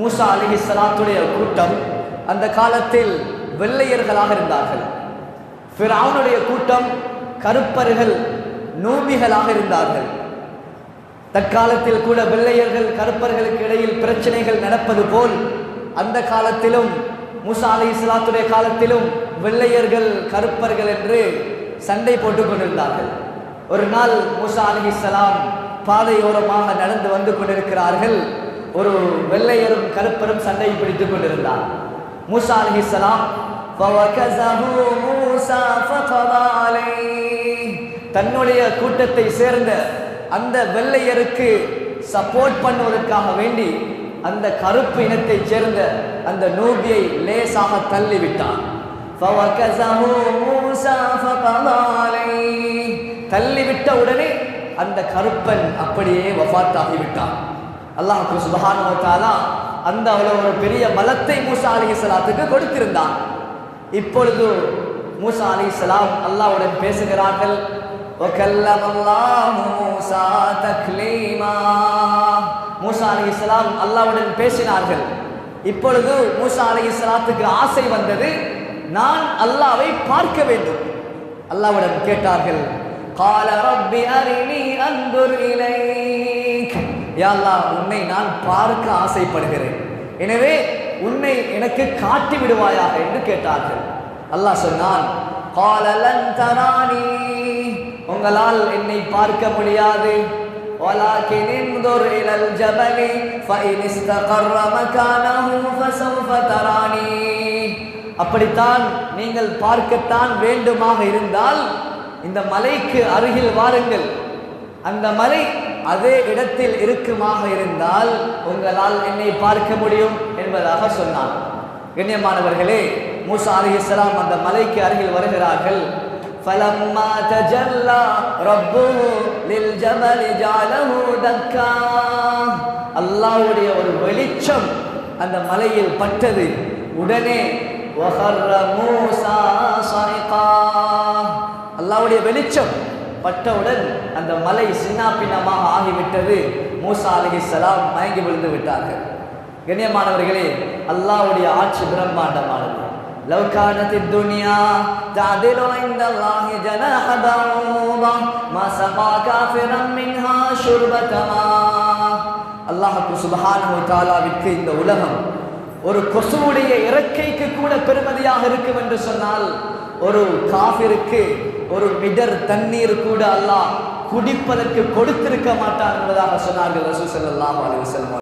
மூசா அலைஹிஸ்ஸலாத்துடைய கூட்டம் அந்த காலத்தில் வெள்ளையர்களாக இருந்தார்கள். ஃபிரௌனுடைய கூட்டம் கருப்பர்கள், நூபிகளாக இருந்தார்கள். தற்காலத்தில் கூட வெள்ளையர்கள் கருப்பர்களுக்கு இடையில் பிரச்சனைகள் நடப்பது போல் அந்த காலத்திலும் மூசா அலைஹிஸ்ஸலாத்துடைய காலத்திலும் வெள்ளையர்கள் கருப்பர்கள் என்று சண்டை போட்டுக் கொண்டிருந்தார்கள். ஒரு நாள் மூசா அலைஹிஸ்ஸலாம் பாதையோரமாக நடந்து வந்து கொண்டிருக்கிறார்கள். ஒரு வெள்ளையரும் கருப்பரும் சண்டை பிடித்துக் கொண்டிருந்தார். மூசா அலைஹிஸ்ஸலாம் தன்னுடைய கூட்டத்தை சேர்ந்த அந்த வெள்ளையருக்கு சப்போர்ட் பண்ணுவதற்காக வேண்டி அந்த கருப்பு இனத்தைச் சேர்ந்த அந்த நூபியை லேசாக தள்ளிவிட்டான். தள்ளிவிட்ட உடனே அந்த கருப்பன் அப்படியே வஃபாத்தாகிவிட்டான். அல்லாஹ் சுப்ஹானஹு வ தஆலா அந்த அவ்வளவு ஒரு பெரிய பலத்தை மூசா அலைஹிஸ்ஸலாத்துக்கு கொடுத்திருந்தான். இப்பொழுது மூசா அலைஹிஸ்ஸலாம் அல்லாஹ்வுடன் பேசுகிறார்கள். وَكَلَّمَ اللَّهُ مُوسَى تَكْلِيمًا. மூசா அலைஹிஸ்ஸலாம் அல்லாஹ்வுடன் பேசினார்கள். இப்பொழுது மூசா அலைஹிஸ்ஸலாத்துக்கு ஆசை வந்தது, நான் அல்லாஹ்வை பார்க்க வேண்டும். அல்லாஹ்விடம் கேட்டார்கள். قَالَ رَبِّ أَرِنِي أَنظُرْ إِلَيْكَ. யா அல்லாஹ், உன்னை நான் பார்க்க ஆசைப்படுகிறேன், எனவே உன்னை எனக்கு காட்டி விடுவாயாக என்று கேட்டார்கள். அல்லாஹ் சொன்னான், قَالَ لَن تَرَانِي. உங்களால் என்னை பார்க்க முடியாது. وَلَكِنْ انظُرْ إِلَى الْجَبَلِ فَإِنِ اسْتَقَرَّ مَكَانَهُ فَسَوْفَ تَرَانِي. அப்படித்தான் நீங்கள் பார்க்கத்தான் வேண்டுமாக இருந்தால் இந்த மலைக்கு அருகில் வாருங்கள். அந்த மலை அதே இடத்தில் இருக்குமாக இருந்தால் உங்களால் என்னை பார்க்க முடியும் என்பதாக சொன்னான். கண்ணியமானவர்களே, மூசா அலைஹிஸ்ஸலாம் அந்த மலைக்கு அருகில் வருகிறார்கள். فَلَمَّا تَجَلَّى رَبُّهُ لِلْجَبَلِ جَعَلَهُ دَكًّا. அல்லாஹ்வுடைய ஒரு வெளிச்சம் அந்த மலையில் பட்டது. உடனே وَخَرَّ مُوسَى صَعِقًا. அல்லாஹ்வுடைய வெளிச்சம் பட்டவுடன் அந்த மலை சின்னாபின்னமாக ஆகிவிட்டது. மூசா அலைஹிஸ்ஸலாம் மயங்கி விழுந்து விட்டார்கள். கண்ணியமானவர்களே, அல்லாஹ்வுடைய ஆட்சி பிரம்மாண்டமானது. لو كانت الدنيا تعدل عند الله جناح بعوضة ما سقى كافرا منها شربة ماء. அல்லாஹ் சுப்ஹானஹு வ தஆலாவிற்கு இந்த உலகம் ஒரு கொசுவுடைய இறக்கைக்கு கூட பெருமதியாக இருக்கும் என்று சொன்னால், ஒரு காஃபிருக்கு ஒரு மிடர் தண்ணீர் கூட அல்லாஹ் குடிப்பதற்கு கொடுத்திருக்க மாட்டான் என்பதாக சொன்னார்கள் ரசூல் ஸல்லல்லாஹு அலைஹி வஸல்லம்.